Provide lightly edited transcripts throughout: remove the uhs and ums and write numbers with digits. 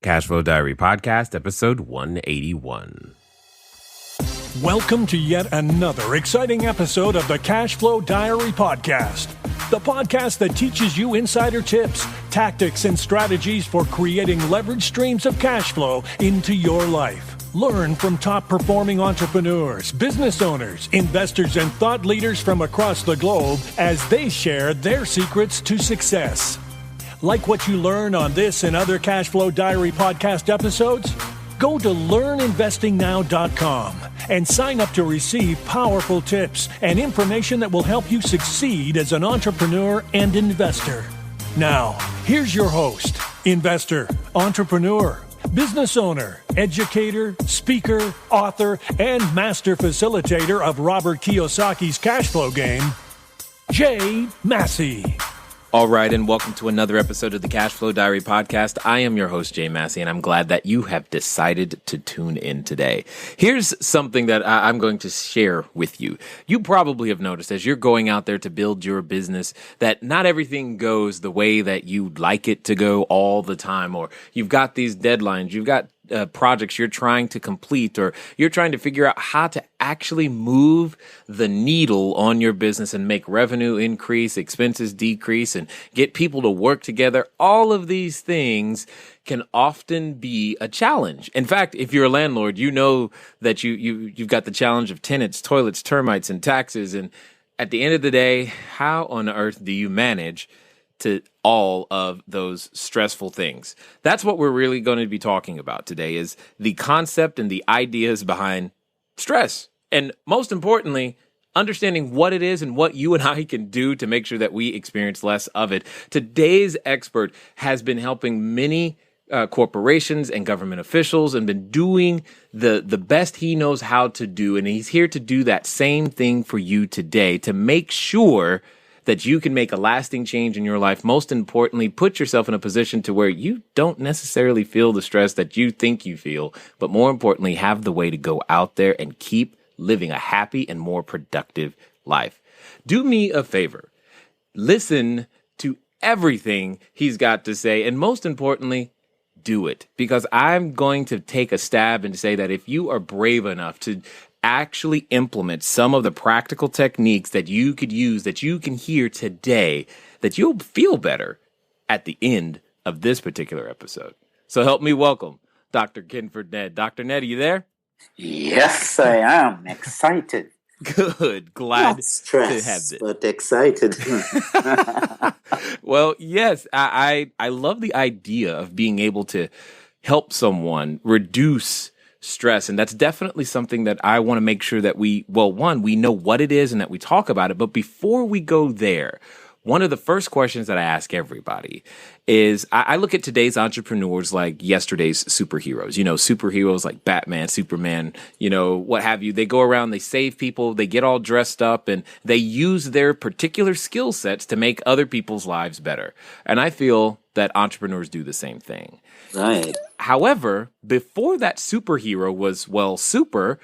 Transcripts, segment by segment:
Cashflow Diary Podcast, episode 181. Welcome to yet another exciting episode of the Cashflow Diary Podcast, the podcast that teaches you insider tips, tactics, and strategies for creating leverage streams of cash flow into your life. Learn from top-performing entrepreneurs, business owners, investors, and thought leaders from across the globe as they share their secrets to success. Like what you learn on this and other Cashflow Diary podcast episodes? Go to learninvestingnow.com and sign up to receive powerful tips and information that will help you succeed as an entrepreneur and investor. Now, here's your host, investor, entrepreneur, business owner, educator, speaker, author, and master facilitator of Robert Kiyosaki's cash flow game, Jay Massey. All right, and welcome to another episode of the Cashflow Diary Podcast. I am your host, Jay Massey, and I'm glad that you have decided to tune in today. Here's something that I'm going to share with you. You probably have noticed as you're going out there to build your business that not everything goes the way that you'd like it to go all the time, or you've got these deadlines, you've got projects you're trying to complete, or you're trying to figure out how to actually move the needle on your business and make revenue increase, expenses decrease, and get people to work together. All of these things can often be a challenge. In fact, if you're a landlord, you know that you've got the challenge of tenants, toilets, termites, and taxes. And at the end of the day, how on earth do you manage to all of those stressful things? That's what we're really going to be talking about today, is the concept and the ideas behind stress. And most importantly, understanding what it is and what you and I can do to make sure that we experience less of it. Today's expert has been helping many corporations and government officials and been doing the best he knows how to do. And he's here to do that same thing for you today, to make sure that you can make a lasting change in your life. Most importantly, put yourself in a position to where you don't necessarily feel the stress that you think you feel, but more importantly, have the way to go out there and keep living a happy and more productive life. Do me a favor. Listen to everything he's got to say, and most importantly, do it. Because I'm going to take a stab and say that if you are brave enough to actually implement some of the practical techniques that you could use, that you can hear today, that you'll feel better at the end of this particular episode. So help me welcome Dr. Kenford Nedd. Dr. Nedd, are you there? Yes, I am. Excited. Good. Glad Not stressed, to have this. but excited. Well, yes, I love the idea of being able to help someone reduce stress. And that's definitely something that I want to make sure that we know what it is and that we talk about it. But before we go there, one of the first questions that I ask everybody is, I look at today's entrepreneurs like yesterday's superheroes, superheroes like Batman, Superman, what have you. They go around, they save people, they get all dressed up, and they use their particular skill sets to make other people's lives better. And I feel that entrepreneurs do the same thing. Right. However, before that superhero was, super,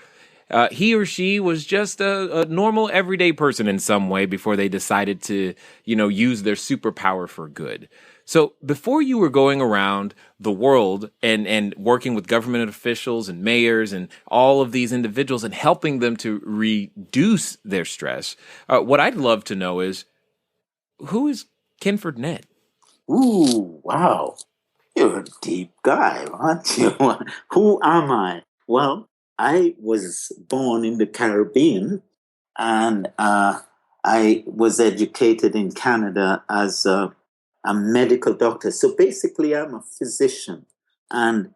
he or she was just a normal, everyday person in some way before they decided to, use their superpower for good. So before you were going around the world and working with government officials and mayors and all of these individuals and helping them to reduce their stress, what I'd love to know is, who is Kenford Nedd? Ooh, wow. You're a deep guy, aren't you? Who am I? Well, I was born in the Caribbean, and I was educated in Canada as a medical doctor. So basically, I'm a physician. And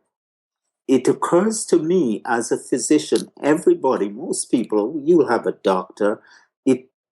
it occurs to me as a physician, most people, you'll have a doctor.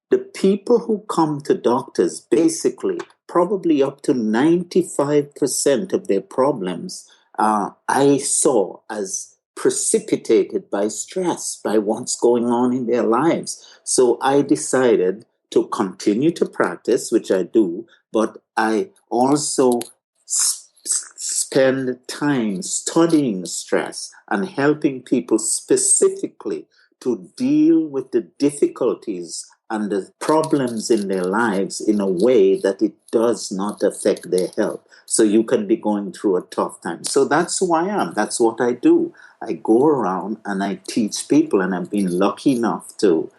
The people who come to doctors, basically, probably up to 95% of their problems, I saw as precipitated by stress, by what's going on in their lives. So I decided to continue to practice, which I do, but I also spend time studying stress and helping people specifically to deal with the difficulties and the problems in their lives in a way that it does not affect their health. So you can be going through a tough time. So that's who I am. That's what I do. I go around and I teach people, and I've been lucky enough to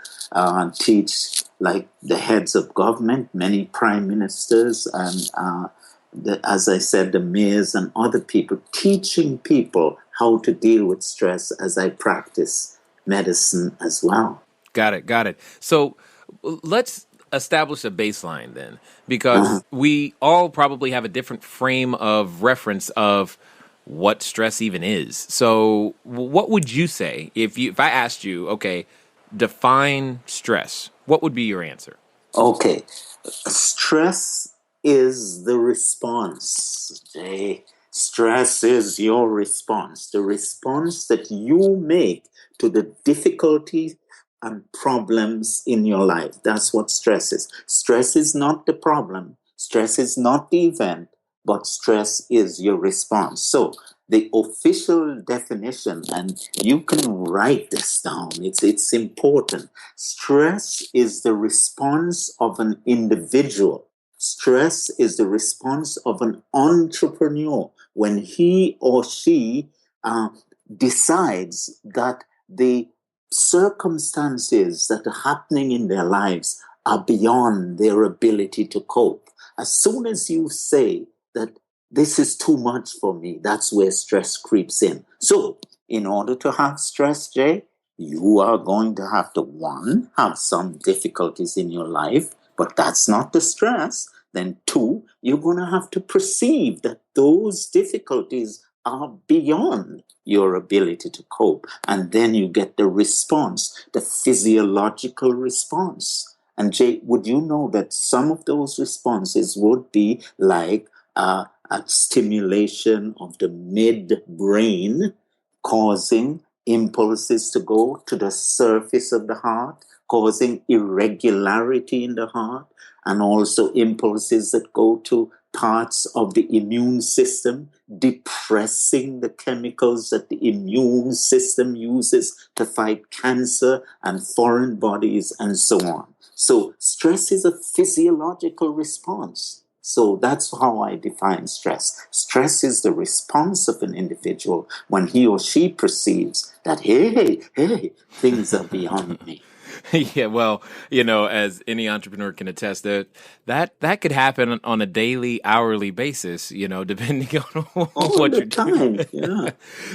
teach like the heads of government, many prime ministers, and as I said, the mayors and other people, teaching people how to deal with stress as I practice medicine as well. Got it. Got it. So let's establish a baseline then, because we all probably have a different frame of reference of what stress even is. So what would you say if I asked you, okay, define stress, what would be your answer? Okay. Stress is the response, Jay. Stress is your response, the response that you make to the difficulties and problems in your life. That's what stress is. Stress is not the problem. Stress is not the event, but stress is your response. So the official definition, and you can write this down, it's important. Stress is the response of an individual. Stress is the response of an entrepreneur when he or she decides that the circumstances that are happening in their lives are beyond their ability to cope. As soon as you say that this is too much for me, that's where stress creeps in. So, in order to have stress, Jay, you are going to have to, one, have some difficulties in your life, but that's not the stress. Then two, you're going to have to perceive that those difficulties are beyond your ability to cope. And then you get the response, the physiological response. And Jay, would you know that some of those responses would be like a stimulation of the midbrain, causing impulses to go to the surface of the heart, causing irregularity in the heart, and also impulses that go to parts of the immune system, depressing the chemicals that the immune system uses to fight cancer and foreign bodies and so on. So stress is a physiological response. So that's how I define stress. Stress is the response of an individual when he or she perceives that, hey, things are beyond me. Yeah, well, as any entrepreneur can attest, that could happen on a daily, hourly basis, depending on All what the you're doing. time, yeah.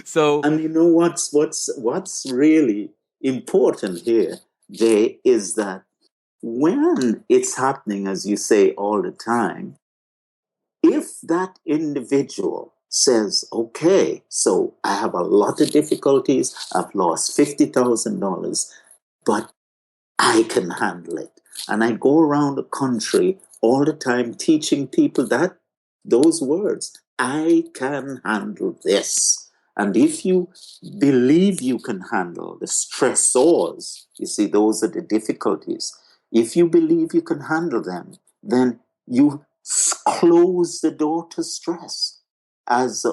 So, And you know what's really important here, Jay, is that when it's happening, as you say all the time, if that individual says, okay, so I have a lot of difficulties, I've lost $50,000, but I can handle it. And I go around the country all the time teaching people those words, I can handle this. And if you believe you can handle the stressors, you see, those are the difficulties. If you believe you can handle them, then you close the door to stress. As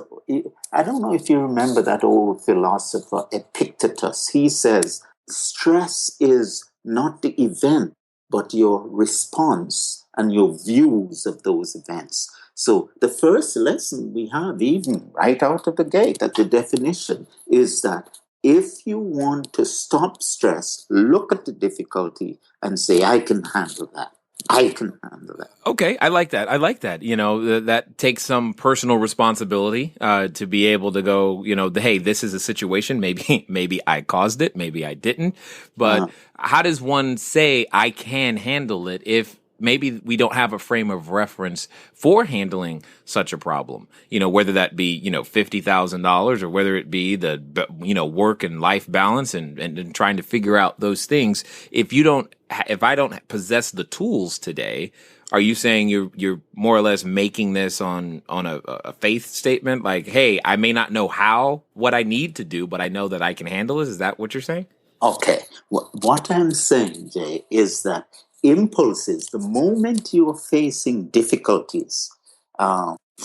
I don't know if you remember that old philosopher Epictetus. He says, stress is not the event, but your response and your views of those events. So the first lesson we have, even right out of the gate at the definition, is that if you want to stop stress, look at the difficulty and say, I can handle that. I can handle that. okay, I like that. That takes some personal responsibility to be able to go, hey, this is a situation. Maybe I caused it. Maybe I didn't. But how does one say I can handle it if maybe we don't have a frame of reference for handling such a problem, whether that be, $50,000 or whether it be the, work and life balance and trying to figure out those things. If I don't possess the tools today, are you saying you're more or less making this on a faith statement? Like, hey, I may not know what I need to do, but I know that I can handle this. Is that what you're saying? Okay. What I'm saying, Jay, is that impulses, the moment you're facing difficulties,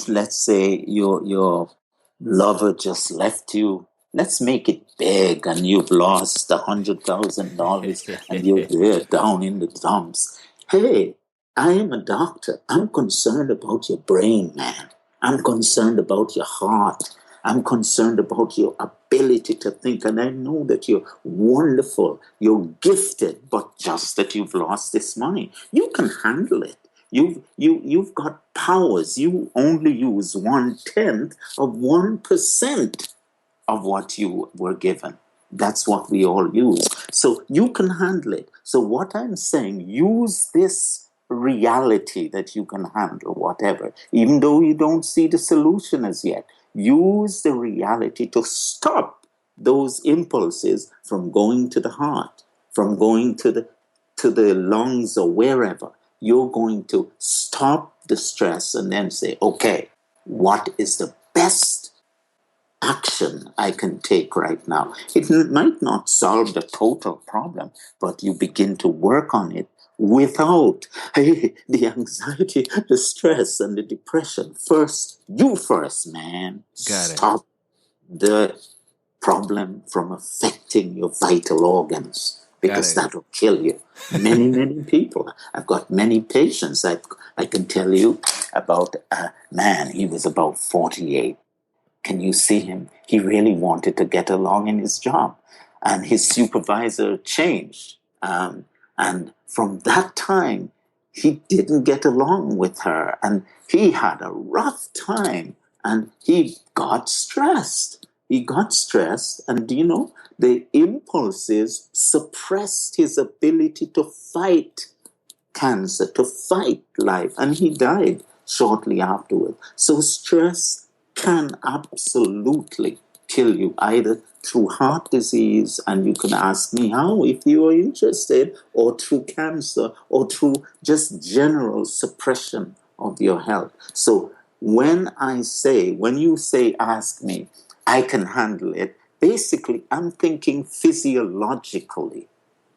let's say your lover just left you, let's make it big, and you've lost $100,000 and you're there down in the dumps. Hey, I am a doctor. I'm concerned about your brain, man. I'm concerned about your heart. I'm concerned about your ability to think. And I know that you're wonderful. You're gifted, but just that you've lost this money. You can handle it. You've got powers. You only use 1/10 of 1% of what you were given. That's what we all use. So you can handle it. So what I'm saying, use this reality that you can handle whatever, even though you don't see the solution as yet. Use the reality to stop those impulses from going to the heart, from going to the lungs or wherever. You're going to stop the stress and then say, okay, what is the best action I can take right now? It might not solve the total problem, but you begin to work on it without the anxiety, the stress, and the depression. You first, man. Stop the problem from affecting your vital organs, because that'll kill you. Many people. I've got many patients. I can tell you about a man. He was about 48. Can you see him? He really wanted to get along in his job. And his supervisor changed. And from that time, he didn't get along with her. And he had a rough time. And he got stressed. And, the impulses suppressed his ability to fight cancer, to fight life. And he died shortly afterward. So stress can absolutely kill you, either through heart disease, and you can ask me how if you are interested, or through cancer, or through just general suppression of your health. So when you say ask me, I can handle it, basically I'm thinking physiologically,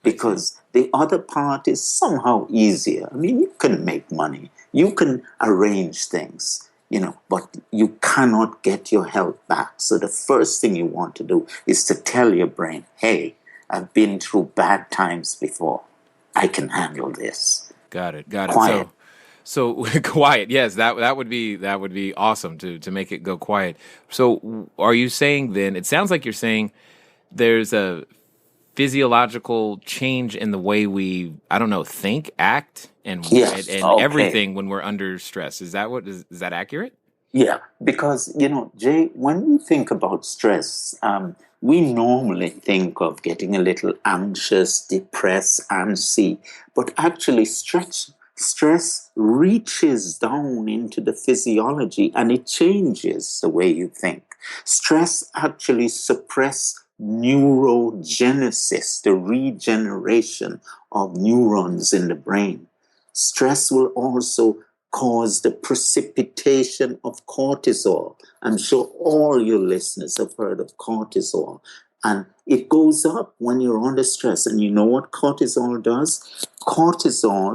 because the other part is somehow easier. I mean, you can make money, you can arrange things, but you cannot get your health back. So the first thing you want to do is to tell your brain, hey, I've been through bad times before. I can handle this. Got it. Quiet. So quiet. Yes, that would be awesome to make it go quiet. So are you saying then, it sounds like you're saying there's a physiological change in the way we, think, act, and everything when we're under stress. Is that accurate? Yeah, because, Jay, when we think about stress, we normally think of getting a little anxious, depressed, antsy, but actually stress reaches down into the physiology and it changes the way you think. Stress actually suppresses neurogenesis, the regeneration of neurons in the brain. Stress will also cause the precipitation of cortisol. I'm sure all your listeners have heard of cortisol. And it goes up when you're under stress. And you know what cortisol does?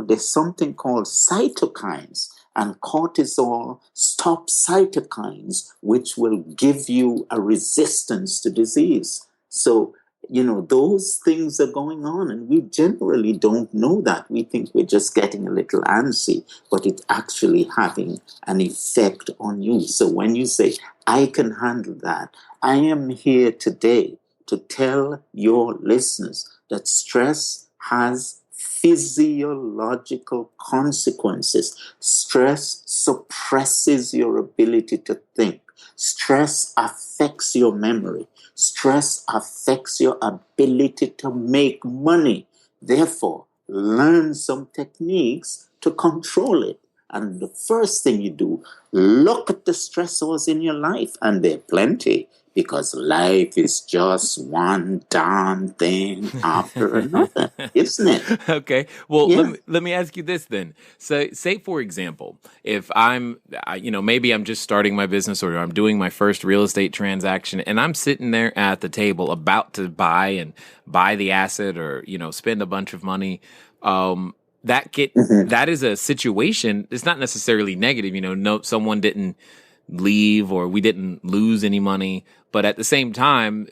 There's something called cytokines. And cortisol stops cytokines, which will give you a resistance to disease. So, those things are going on, and we generally don't know that. We think we're just getting a little antsy, but it's actually having an effect on you. So when you say, I can handle that, I am here today to tell your listeners that stress has physiological consequences. Stress suppresses your ability to think. Stress affects your memory. Stress affects your ability to make money. Therefore, learn some techniques to control it. And the first thing you do, look at the stressors in your life, and there are plenty, because life is just one darn thing after another, isn't it? Okay. Well, let me ask you this then. So, say for example, if maybe I'm just starting my business, or I'm doing my first real estate transaction, and I'm sitting there at the table about to buy the asset, or spend a bunch of money. That is a situation. It's not necessarily negative. Someone didn't leave or we didn't lose any money. But at the same time,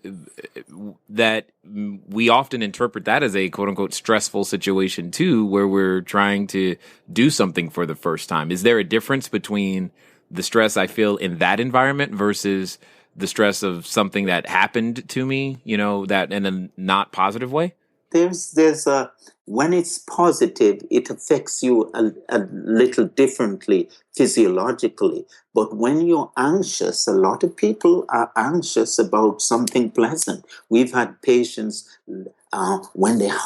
that we often interpret that as a quote unquote stressful situation too, where we're trying to do something for the first time. Is there a difference between the stress I feel in that environment versus the stress of something that happened to me, that in a not positive way? There's a, when it's positive, it affects you a little differently physiologically. But when you're anxious, a lot of people are anxious about something pleasant. We've had patients when they're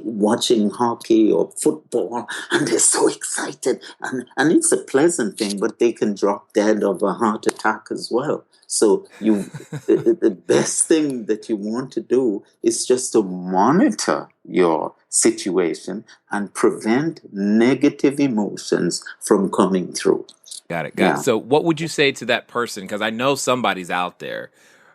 watching hockey or football, and they're so excited. And it's a pleasant thing, but they can drop dead of a heart attack as well. So the best thing that you want to do is just to monitor your situation and prevent negative emotions from coming through. Got it. So what would you say to that person? Because I know somebody's out there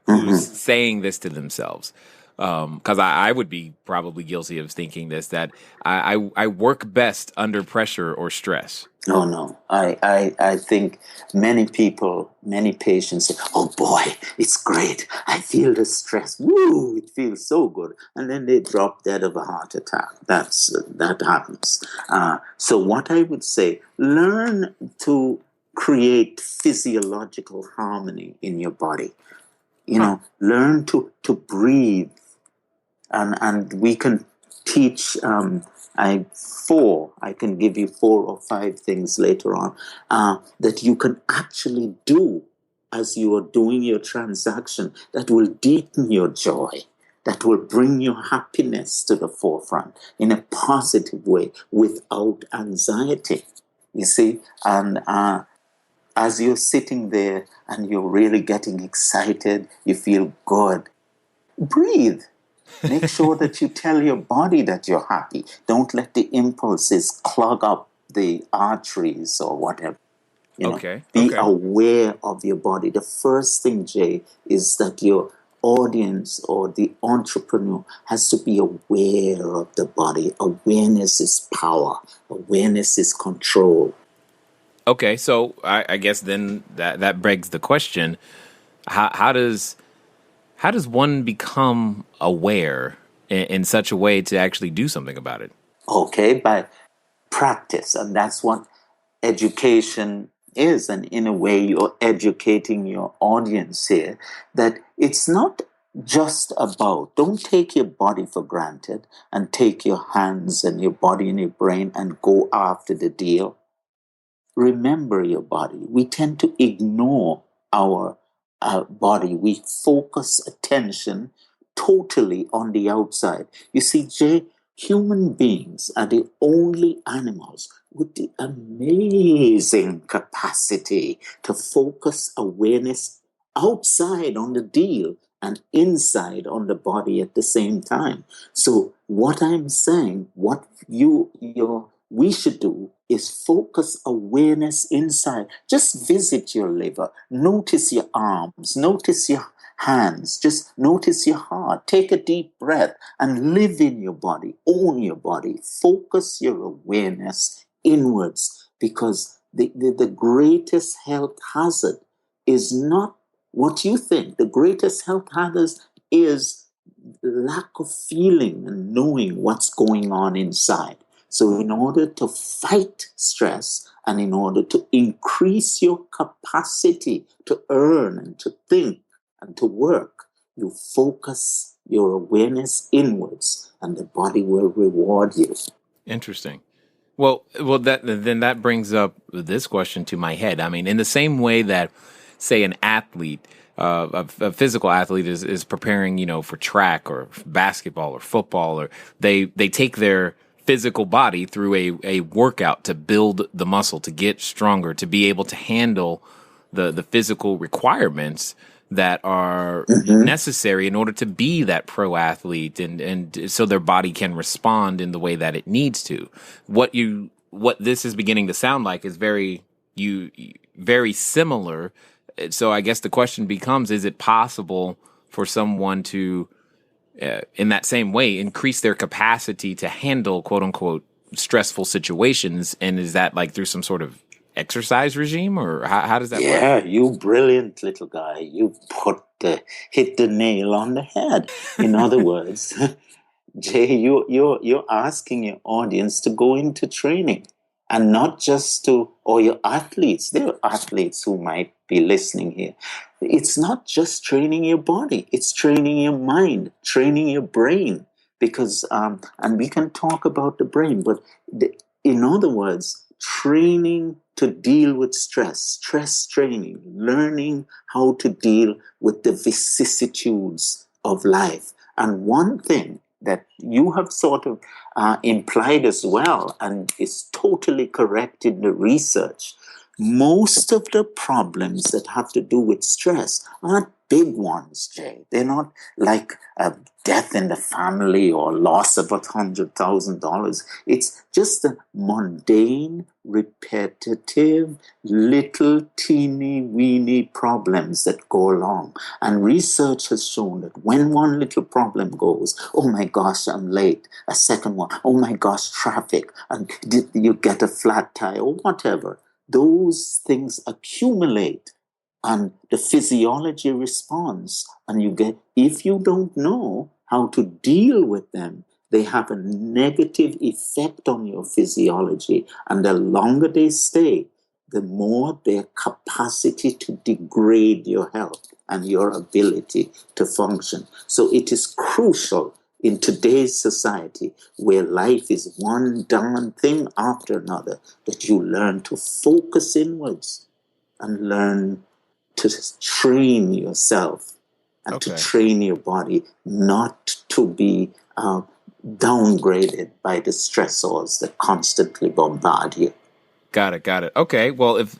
who's saying this to themselves. Because I would be probably guilty of thinking this, that I work best under pressure or stress. Oh, no. I think many patients say, oh boy, it's great. I feel the stress. Woo, it feels so good. And then they drop dead of a heart attack. That happens. So what I would say, learn to create physiological harmony in your body. Learn to breathe. And we can teach, I can give you 4 or 5 things later on that you can actually do as you are doing your transaction that will deepen your joy, that will bring your happiness to the forefront in a positive way without anxiety, you see. And as you're sitting there and you're really getting excited, you feel good, breathe. Make sure that you tell your body that you're happy. Don't let the impulses clog up the arteries or whatever. Be aware of your body. The first thing, Jay, is that your audience or the entrepreneur has to be aware of the body. Awareness is power. Awareness is control. Okay, so I guess then that begs the question: How does one become aware in such a way to actually do something about it? Okay, by practice. And that's what education is. And in a way, you're educating your audience here that it's not just about, don't take your body for granted and take your hands and your body and your brain and go after the deal. Remember your body. We tend to ignore our body. We focus attention totally on the outside. You see, Jay, human beings are the only animals with the amazing capacity to focus awareness outside on the deal and inside on the body at the same time. So what I'm saying, what we should do is focus awareness inside. Just visit your liver. Notice your arms. Notice your hands. Just notice your heart. Take a deep breath and live in your body. Own your body. Focus your awareness inwards, because the greatest health hazard is not what you think. The greatest health hazard is lack of feeling and knowing what's going on inside. So in order to fight stress and in order to increase your capacity to earn and to think and to work, you focus your awareness inwards and the body will reward you. Interesting. Well, that brings up this question to my head. I mean, in the same way that, say, an athlete, a physical athlete is preparing, for track or basketball or football, or they take their physical body through a workout to build the muscle, to get stronger, to be able to handle the physical requirements that are necessary in order to be that pro athlete, and so their body can respond in the way that it needs to. What this is beginning to sound like is very similar. So I guess the question becomes, is it possible for someone to, in that same way, increase their capacity to handle quote unquote stressful situations? And is that like through some sort of exercise regime, or how does that work? Yeah, you brilliant little guy. You hit the nail on the head. In other words, Jay, you're asking your audience to go into training, and not just to, or your athletes. There are athletes who might be listening here. It's not just training your body; it's training your mind, training your brain. Because and we can talk about the brain, but in other words, training to deal with stress training, learning how to deal with the vicissitudes of life. And one thing that you have sort of implied as well, and is totally correct in the research, most of the problems that have to do with stress aren't big ones, Jay. They're not like a death in the family or loss of $100,000. It's just the mundane, repetitive, little teeny weeny problems that go along. And research has shown that when one little problem goes, oh my gosh, I'm late. A second one, oh my gosh, traffic. And did you get a flat tire or whatever? Those things accumulate and the physiology responds. And you get, if you don't know how to deal with them, they have a negative effect on your physiology. And the longer they stay, the more their capacity to degrade your health and your ability to function. So it is crucial in today's society, where life is one darn thing after another, that you learn to focus inwards and learn to train yourself and to train your body not to be downgraded by the stressors that constantly bombard you. Got it. Okay, well, if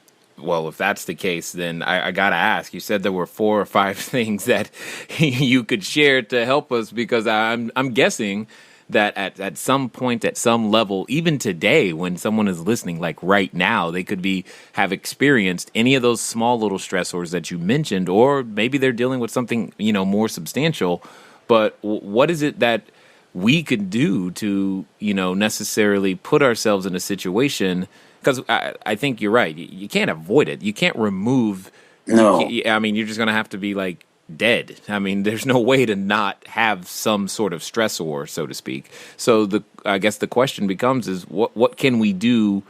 that's the case, then I gotta ask. You said there were 4 or 5 things that you could share to help us, because I'm guessing that at some point, at some level, even today, when someone is listening, like right now, they could have experienced any of those small little stressors that you mentioned, or maybe they're dealing with something more substantial. But what is it that we could do to necessarily put ourselves in a situation? Because I think you're right. You can't avoid it. You can't remove. No. I mean, you're just going to have to be like dead. I mean, there's no way to not have some sort of stressor, so to speak. So I guess the question becomes is what can we do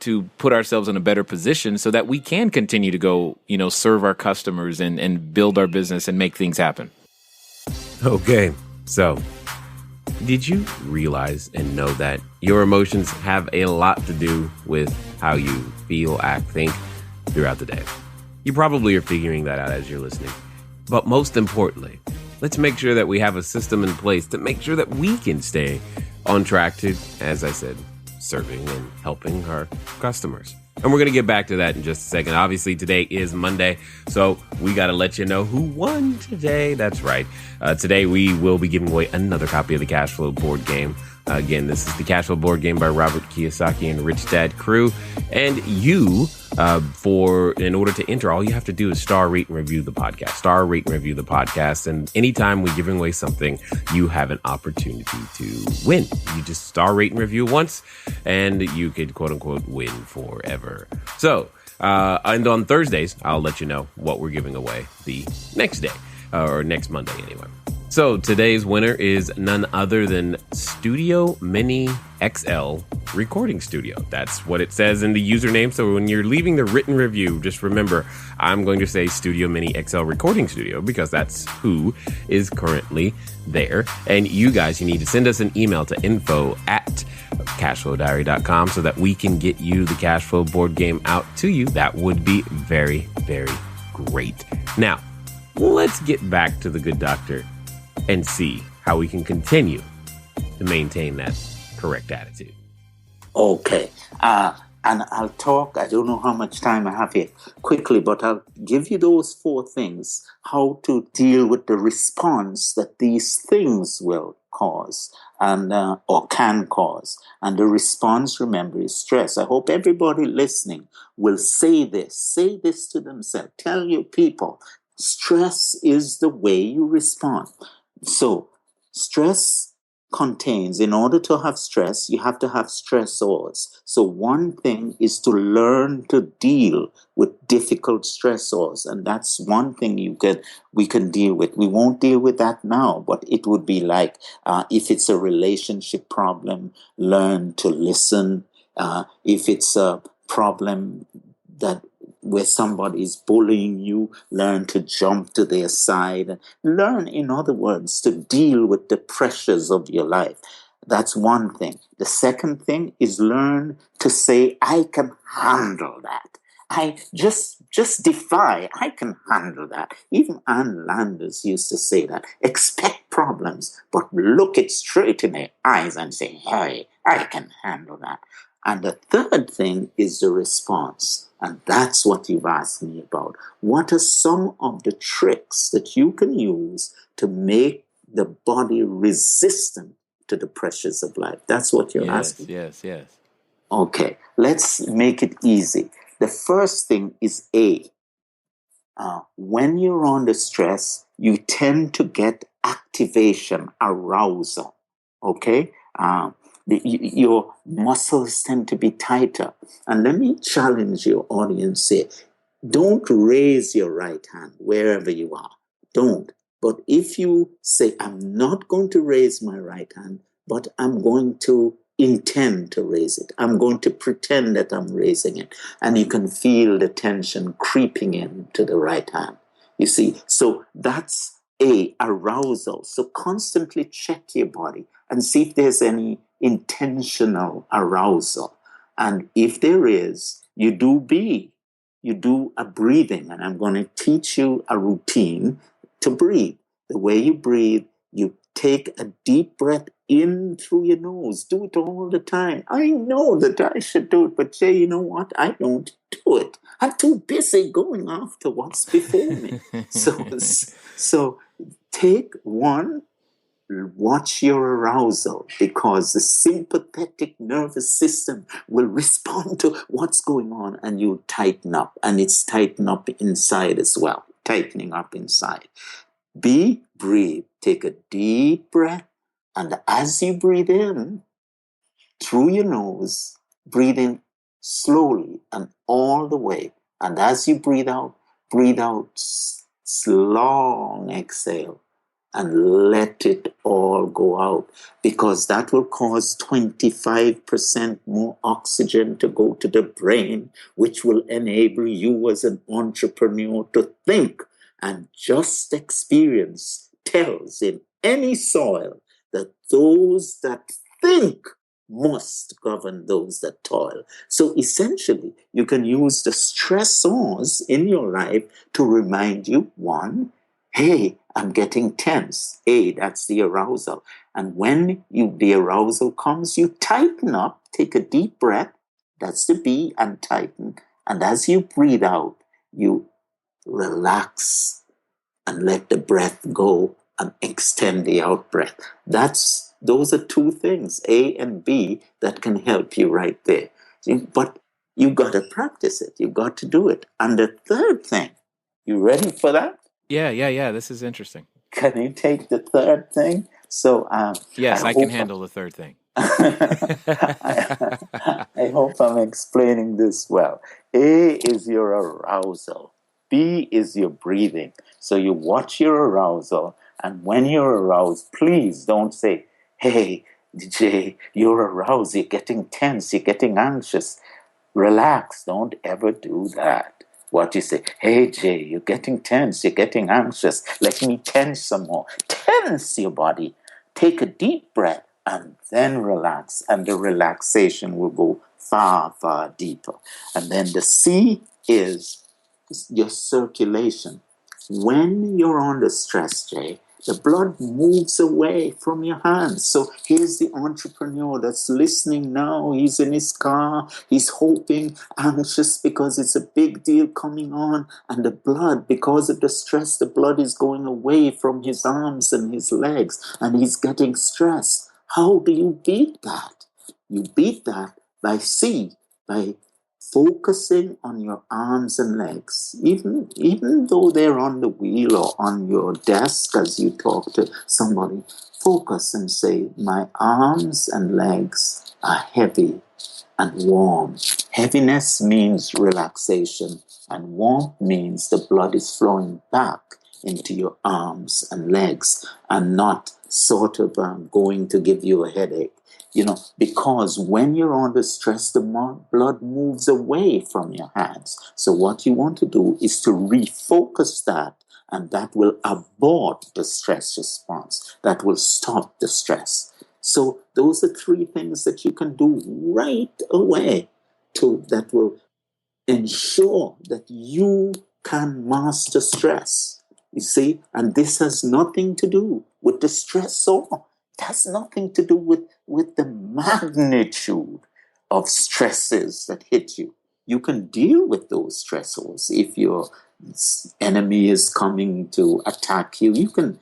to put ourselves in a better position so that we can continue to go, serve our customers and build our business and make things happen? Okay, so did you realize and know that your emotions have a lot to do with how you feel, act, think throughout the day? You probably are figuring that out as you're listening. But most importantly, let's make sure that we have a system in place to make sure that we can stay on track to, as I said, serving and helping our customers. And we're going to get back to that in just a second. Obviously, today is Monday, so we got to let you know who won today. That's right. Today, we will be giving away another copy of the CashFlow board game. Again, this is the CashFlow board game by Robert Kiyosaki and Rich Dad Crew. And you, in order to enter, all you have to do is star, rate, and review the podcast. Star, rate, and review the podcast. And anytime we're giving away something, you have an opportunity to win. You just star, rate, and review once, and you could, quote unquote, win forever. So, and on Thursdays, I'll let you know what we're giving away the next day, or next Monday anyway. So today's winner is none other than Studio Mini XL Recording Studio. That's what it says in the username. So when you're leaving the written review, just remember, I'm going to say Studio Mini XL Recording Studio because that's who is currently there. And you guys, you need to send us an email to info@cashflowdiary.com so that we can get you the Cashflow board game out to you. That would be very, very great. Now, let's get back to the good doctor and see how we can continue to maintain that correct attitude. Okay. And I'll talk, I don't know how much time I have here, quickly, but I'll give you those 4 things, how to deal with the response that these things will cause and or can cause. And the response, remember, is stress. I hope everybody listening will say this to themselves. Tell your people, stress is the way you respond. So stress contains, in order to have stress, you have to have stressors. So one thing is to learn to deal with difficult stressors. And that's one thing we can deal with. We won't deal with that now, but it would be like, if it's a relationship problem, learn to listen. If it's a problem that where somebody is bullying you, learn to jump to their side. Learn, in other words, to deal with the pressures of your life. That's one thing. The second thing is learn to say, I can handle that. I just defy, I can handle that. Even Ann Landers used to say that. Expect problems, but look it straight in the eyes and say, hey, I can handle that. And the third thing is the response. And that's what you've asked me about. What are some of the tricks that you can use to make the body resistant to the pressures of life? That's what you're asking. Yes. Okay, let's make it easy. The first thing is A. When you're under stress, you tend to get activation, arousal. Okay? Your muscles tend to be tighter. And let me challenge your audience here. Don't raise your right hand wherever you are. Don't. But if you say, I'm not going to raise my right hand, but I'm going to intend to raise it. I'm going to pretend that I'm raising it. And you can feel the tension creeping into the right hand. You see, so that's arousal. So constantly check your body and see if there's any intentional arousal. And if there is, you do a breathing. And I'm going to teach you a routine to breathe. The way you breathe, you take a deep breath in through your nose. Do it all the time. I know that I should do it, but Jay, you know what? I don't do it. I'm too busy going after what's before me. So take one. Watch your arousal, because the sympathetic nervous system will respond to what's going on, and you tighten up, and it's tighten up inside as well, tightening up inside. Breathe. Take a deep breath, and as you breathe in through your nose, breathe in slowly and all the way. And as you breathe out long exhale. And let it all go out, because that will cause 25% more oxygen to go to the brain, which will enable you as an entrepreneur to think. And just experience tells in any soil that those that think must govern those that toil. So essentially, you can use the stressors in your life to remind you, one, hey, I'm getting tense. That's the arousal. And when the arousal comes, you tighten up, take a deep breath. That's the B, and tighten. And as you breathe out, you relax and let the breath go and extend the out breath. Those are two things, A and B, that can help you right there. But you got to practice it. You got to do it. And the third thing, you ready for that? Yeah. This is interesting. Can you take the third thing? So, yes, I can handle the third thing. I hope I'm explaining this well. A is your arousal. B is your breathing. So you watch your arousal, and when you're aroused, please don't say, hey, Jay, you're aroused, you're getting tense, you're getting anxious. Relax, don't ever do that. What you say, hey Jay, you're getting tense, you're getting anxious. Let me tense some more. Tense your body. Take a deep breath and then relax. And the relaxation will go far, far deeper. And then the C is your circulation. When you're under stress, Jay, the blood moves away from your hands. So here's the entrepreneur that's listening now. He's in his car. He's hoping, anxious, because it's a big deal coming on. And the blood, because of the stress, the blood is going away from his arms and his legs. And he's getting stressed. How do you beat that? You beat that by focusing on your arms and legs, even though they're on the wheel or on your desk as you talk to somebody. focus and say, my arms and legs are heavy and warm. Heaviness means relaxation, and warmth means the blood is flowing back into your arms and legs and not sort of going to give you a headache. Because when you're under stress, the blood moves away from your hands. So what you want to do is to refocus that, and that will abort the stress response. That will stop the stress. So those are 3 things that you can do right away that will ensure that you can master stress. You see, and this has nothing to do with the stressor. It has nothing to do with the magnitude of stresses that hit you. You can deal with those stressors. If your enemy is coming to attack you, you can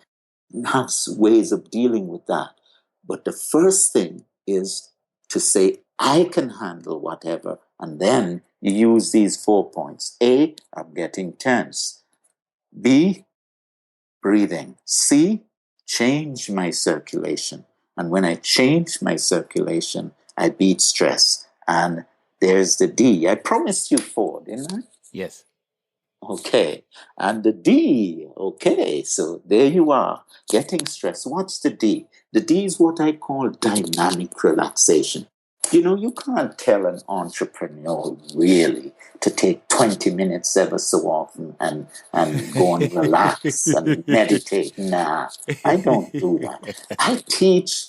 have ways of dealing with that. But the first thing is to say, I can handle whatever. And then you use these 4 points. A, I'm getting tense. B, breathing. C, change my circulation. And when I change my circulation, I beat stress. And there's the D. I promised you 4, didn't I? Yes. Okay. And the D. Okay. So there you are, getting stressed. What's the D? The D is what I call dynamic relaxation. You can't tell an entrepreneur really to take 20 minutes ever so often and go and relax and meditate. Nah, I don't do that. I teach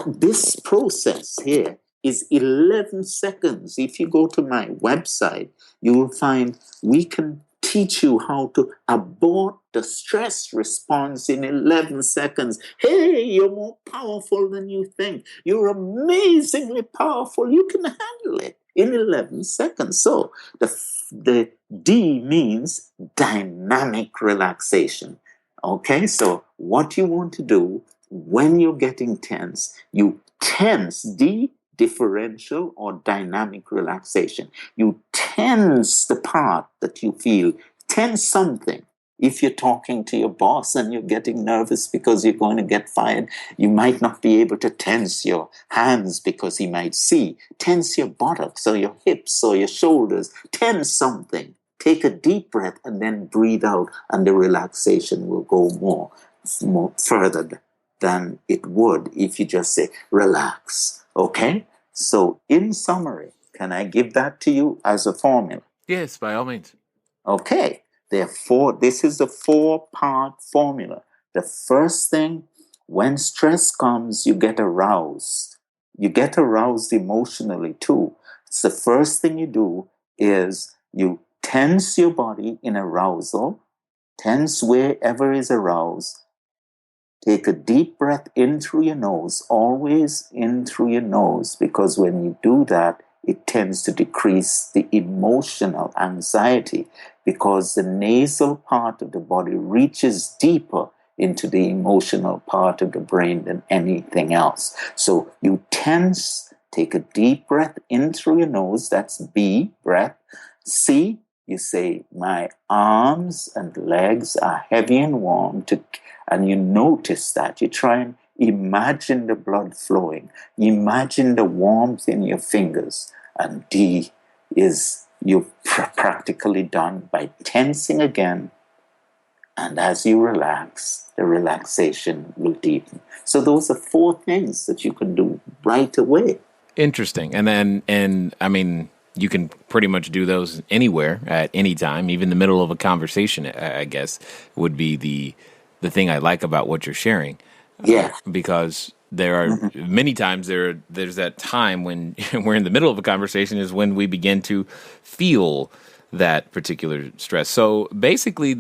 this process here is 11 seconds. If you go to my website, you will find we can teach you how to abort the stress response in 11 seconds. Hey, you're more powerful than you think. You're amazingly powerful. You can handle it in 11 seconds. So the D means dynamic relaxation. Okay, so what you want to do when you're getting tense, you tense, D, differential or dynamic relaxation. You tense the part that you feel, tense something. If you're talking to your boss and you're getting nervous because you're going to get fired, you might not be able to tense your hands because he might see. Tense your buttocks or your hips or your shoulders. Tense something. Take a deep breath and then breathe out, and the relaxation will go more further than it would if you just say, relax. Okay? So in summary, can I give that to you as a formula? Yes, by all means. Okay. Therefore, this is a 4-part formula. The first thing, when stress comes, you get aroused. You get aroused emotionally too. It's the first thing you do is you tense your body in arousal, tense wherever is aroused. Take a deep breath in through your nose, always in through your nose, because when you do that, it tends to decrease the emotional anxiety, because the nasal part of the body reaches deeper into the emotional part of the brain than anything else. So you tense, take a deep breath in through your nose, that's B, breath. C, you say, my arms and legs are heavy and warm, and you notice that. You try and imagine the blood flowing. Imagine the warmth in your fingers. And D is you've practically done by tensing again. And as you relax, the relaxation will deepen. So those are 4 things that you can do right away. Interesting. And I mean, you can pretty much do those anywhere at any time, even the middle of a conversation, I guess, would be the thing I like about what you're sharing. Yeah. Because there are many times there's that time when we're in the middle of a conversation is when we begin to feel that particular stress. So basically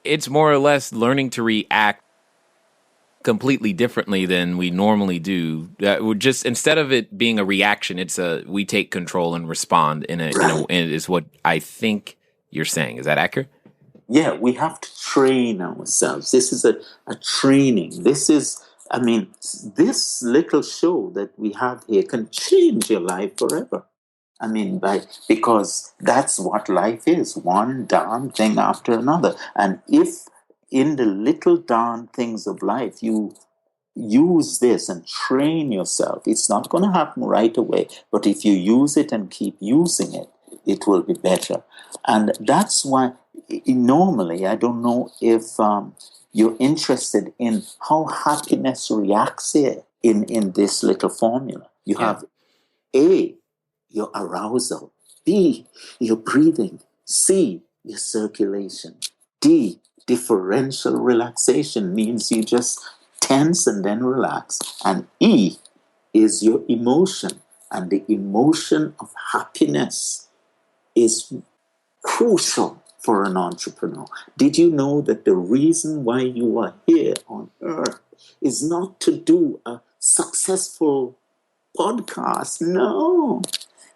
it's more or less learning to react completely differently than we normally do. Would just, instead of it being a reaction, we take control and respond is what I think you're saying. Is that accurate? Yeah, we have to train ourselves. This is a training. This little show that we have here can change your life forever. Because that's what life is, one darn thing after another. And if in the little darn things of life, you use this and train yourself. It's not going to happen right away, but if you use it and keep using it, it will be better. And that's why normally, I don't know if you're interested in how happiness reacts here in this little formula. You have A, your arousal, B, your breathing, C, your circulation, D, differential relaxation, means you just tense and then relax, and E is your emotion, and the emotion of happiness is crucial for an entrepreneur. Did you know that the reason why you are here on earth is not to do a successful podcast? No.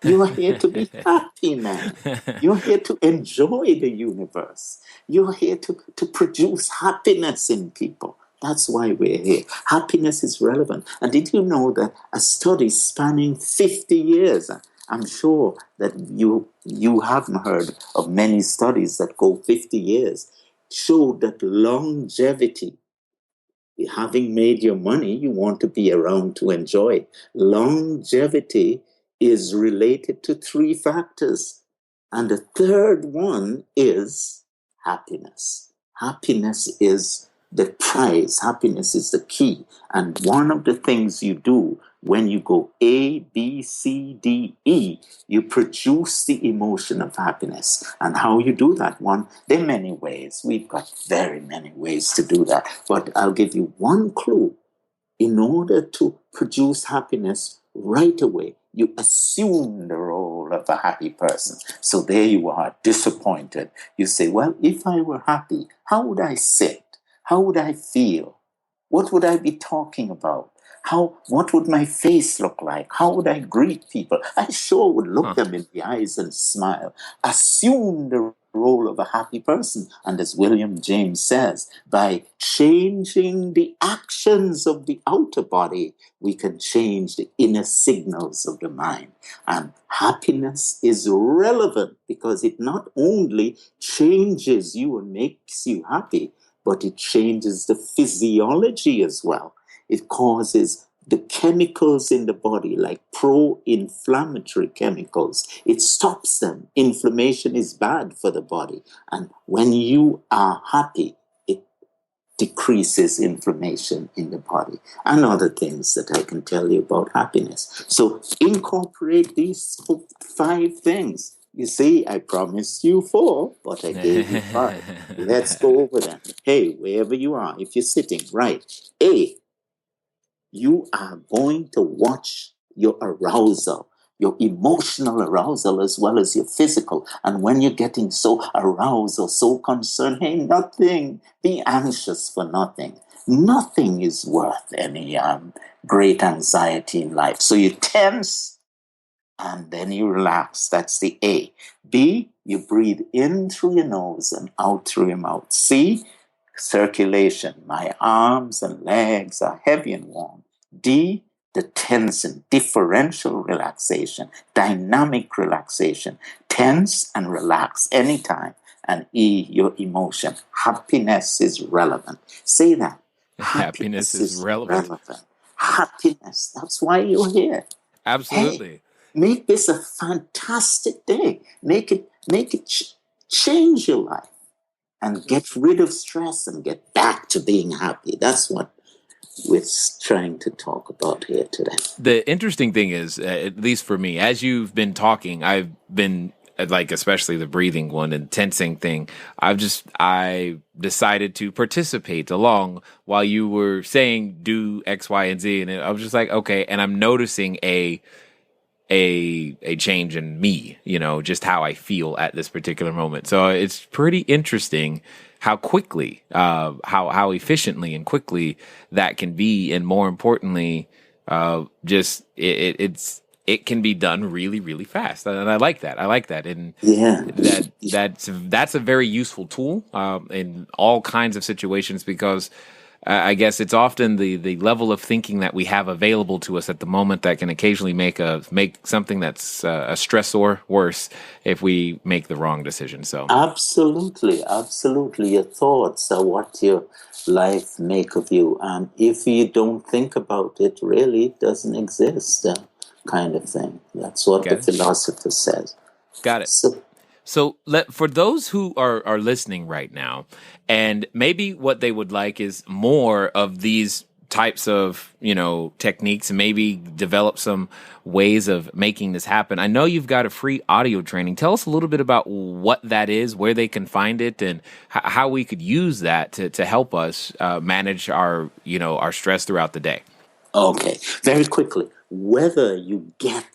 You are here to be happy, man. You're here to enjoy the universe. You're here to produce happiness in people. That's why we're here. Happiness is relevant. And did you know that a study spanning 50 years, I'm sure that you haven't heard of many studies that go 50 years, showed that longevity, having made your money, you want to be around to enjoy it. Longevity is related to 3 factors. And the third one is happiness. Happiness is the prize. Happiness is the key. And one of the things you do when you go A, B, C, D, E, you produce the emotion of happiness. And how you do that one, there are many ways. We've got very many ways to do that. But I'll give you one clue. In order to produce happiness right away, you assume the role of a happy person. So there you are, disappointed. You say, well, if I were happy, how would I sit? How would I feel? What would I be talking about? What would my face look like? How would I greet people? I sure would look them in the eyes and smile. Assume the role of a happy person. And as William James says, by changing the actions of the outer body, we can change the inner signals of the mind. And happiness is relevant because it not only changes you and makes you happy, but it changes the physiology as well. It causes the chemicals in the body, like pro-inflammatory chemicals. It stops them. Inflammation is bad for the body. And when you are happy, it decreases inflammation in the body. And other things that I can tell you about happiness. So incorporate these 5 things. You see, I promised you 4, but I gave you 5. Let's go over them. Hey, wherever you are, if you're sitting, right. A, you are going to watch your arousal, your emotional arousal as well as your physical. And when you're getting so aroused or so concerned, hey, nothing, be anxious for nothing. Nothing is worth any great anxiety in life. So you tense and then you relax. That's the A. B, you breathe in through your nose and out through your mouth. C, circulation. My arms and legs are heavy and warm. D, the tension, differential relaxation, dynamic relaxation. Tense and relax anytime. And E, your emotion. Happiness is relevant. Say that. Happiness is relevant. Happiness. That's why you're here. Absolutely. Hey, make this a fantastic day. Make it change your life. And get rid of stress and get back to being happy. That's what we're trying to talk about here today. The interesting thing is, at least for me, as you've been talking, I've been, like, especially the breathing one and tensing thing, I decided to participate along while you were saying do X, Y, and Z. And I was just like, okay. And I'm noticing a change in me, just how I feel at this particular moment. So it's pretty interesting how quickly, how efficiently and quickly that can be. And more importantly, it can be done really, really fast. And I like that. And that's a very useful tool, in all kinds of situations, because I guess it's often the level of thinking that we have available to us at the moment that can occasionally make something that's a stressor worse if we make the wrong decision. So Absolutely, absolutely. Your thoughts are what your life make of you. And if you don't think about it, really, it doesn't exist, kind of thing. That's what the philosopher says. Got it. So for those who are listening right now, and maybe what they would like is more of these types of, techniques, and maybe develop some ways of making this happen. I know you've got a free audio training. Tell us a little bit about what that is, where they can find it, and how we could use that to help us manage our stress throughout the day. Okay, very quickly, whether you get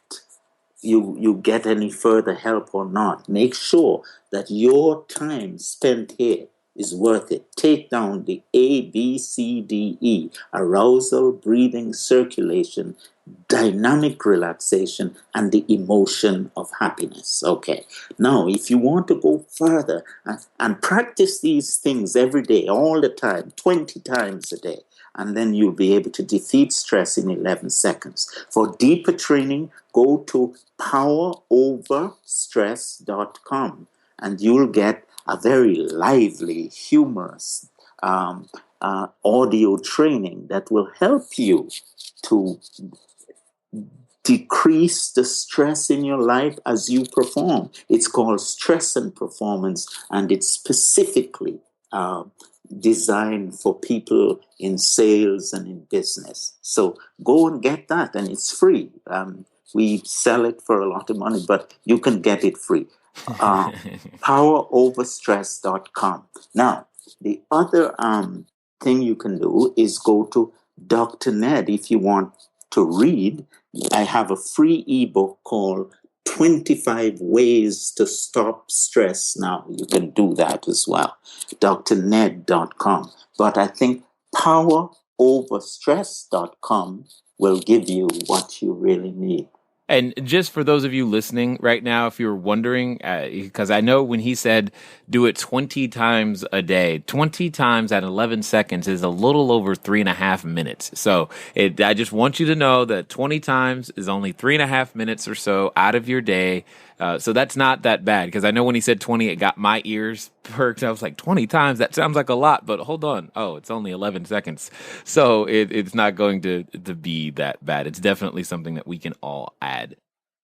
any further help or not, make sure that your time spent here is worth it. Take down the ABCDE: arousal, breathing, circulation, dynamic relaxation, and the emotion of happiness. Okay. Now, if you want to go further and practice these things every day, all the time, 20 times a day, and then you'll be able to defeat stress in 11 seconds. For deeper training, go to poweroverstress.com, and you'll get a very lively, humorous audio training that will help you to decrease the stress in your life as you perform. It's called Stress and Performance, and it's specifically designed for people in sales and in business. So go and get that, and it's free. We sell it for a lot of money, but you can get it free. Poweroverstress.com. Now, the other thing you can do is go to Dr. Nedd if you want to read. I have a free ebook called 25 Ways to Stop Stress. Now, you can do that as well. drnedd.com. But I think poweroverstress.com will give you what you really need. And just for those of you listening right now, if you're wondering, because I know when he said do it 20 times a day, 20 times at 11 seconds is a little over 3.5 minutes. So I just want you to know that 20 times is only 3.5 minutes or so out of your day. So that's not that bad, because I know when he said 20, it got my ears perked. I was like, 20 times? That sounds like a lot, but hold on. Oh, it's only 11 seconds. So it's not going to be that bad. It's definitely something that we can all add.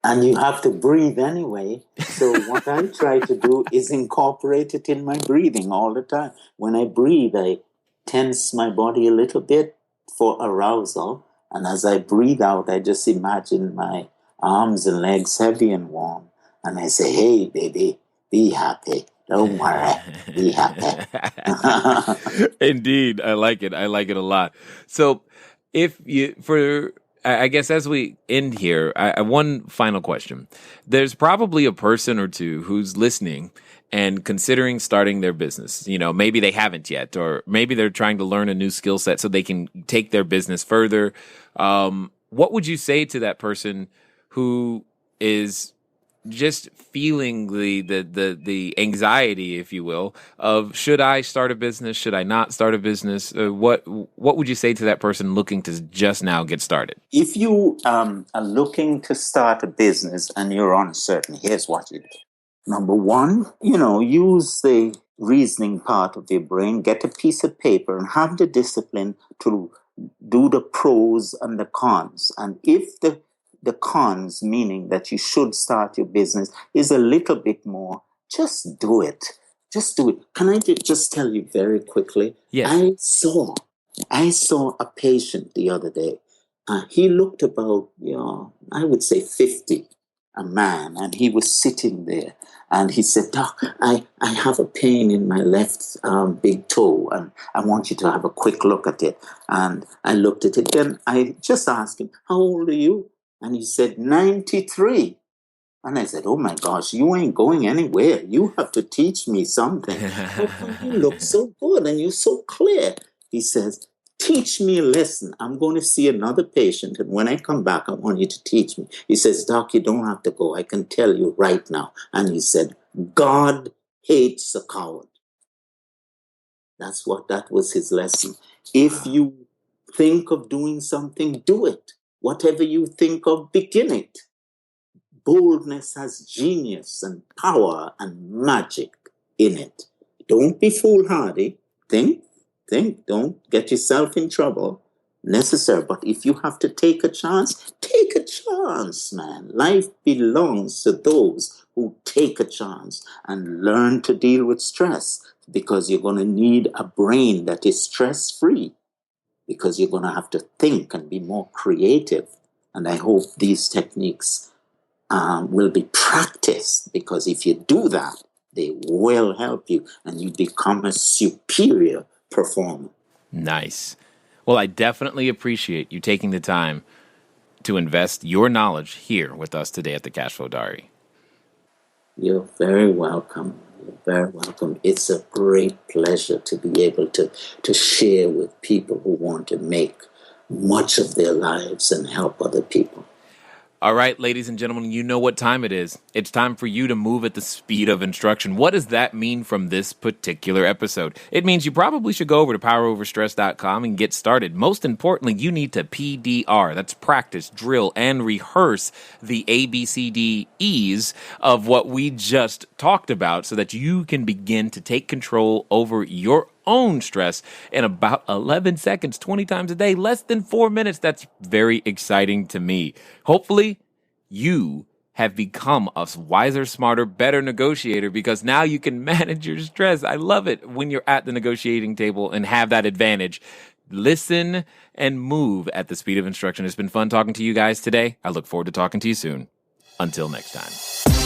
And you have to breathe anyway. So what I try to do is incorporate it in my breathing all the time. When I breathe, I tense my body a little bit for arousal. And as I breathe out, I just imagine my arms and legs heavy and warm. And I say, hey, baby, be happy. Don't worry. Be happy. Indeed. I like it. I like it a lot. So I guess as we end here, one final question. There's probably a person or two who's listening and considering starting their business. Maybe they haven't yet, or maybe they're trying to learn a new skill set so they can take their business further. What would you say to that person who is just feeling the anxiety, if you will, of should I start a business? Should I not start a business? What would you say to that person looking to just now get started? If you are looking to start a business and you're uncertain, here's what you do. Number one, use the reasoning part of your brain, get a piece of paper and have the discipline to do the pros and the cons. And if the cons, meaning that you should start your business, is a little bit more, just do it. Just do it. Can I just tell you very quickly? Yes. I saw a patient the other day. He looked about, I would say 50, a man, and he was sitting there. And he said, Doc, I have a pain in my left big toe, and I want you to have a quick look at it. And I looked at it. Then I just asked him, how old are you? And he said, 93. And I said, oh my gosh, you ain't going anywhere. You have to teach me something. You look so good and you're so clear. He says, teach me a lesson. I'm going to see another patient. And when I come back, I want you to teach me. He says, Doc, you don't have to go. I can tell you right now. And he said, God hates a coward. That was his lesson. If you think of doing something, do it. Whatever you think of, begin it. Boldness has genius and power and magic in it. Don't be foolhardy. Think. Don't get yourself in trouble. Necessary. But if you have to take a chance, man. Life belongs to those who take a chance and learn to deal with stress, because you're going to need a brain that is stress-free, because you're going to have to think and be more creative. And I hope these techniques will be practiced, because if you do that, they will help you and you become a superior performer. Nice. Well, I definitely appreciate you taking the time to invest your knowledge here with us today at the Cashflow Diary. You're very welcome. You're very welcome. It's a great pleasure to be able to share with people who want to make much of their lives and help other people. All right, ladies and gentlemen, you know what time it is. It's time for you to move at the speed of instruction. What does that mean from this particular episode? It means you probably should go over to poweroverstress.com and get started. Most importantly, you need to PDR. That's practice, drill, and rehearse the ABCDEs of what we just talked about, so that you can begin to take control over your own stress in about 11 seconds, 20 times a day, less than 4 minutes. That's very exciting to me. Hopefully, you have become a wiser, smarter, better negotiator, because now you can manage your stress. I love it when you're at the negotiating table and have that advantage. Listen and move at the speed of instruction. It's been fun talking to you guys today. I look forward to talking to you soon. Until next time.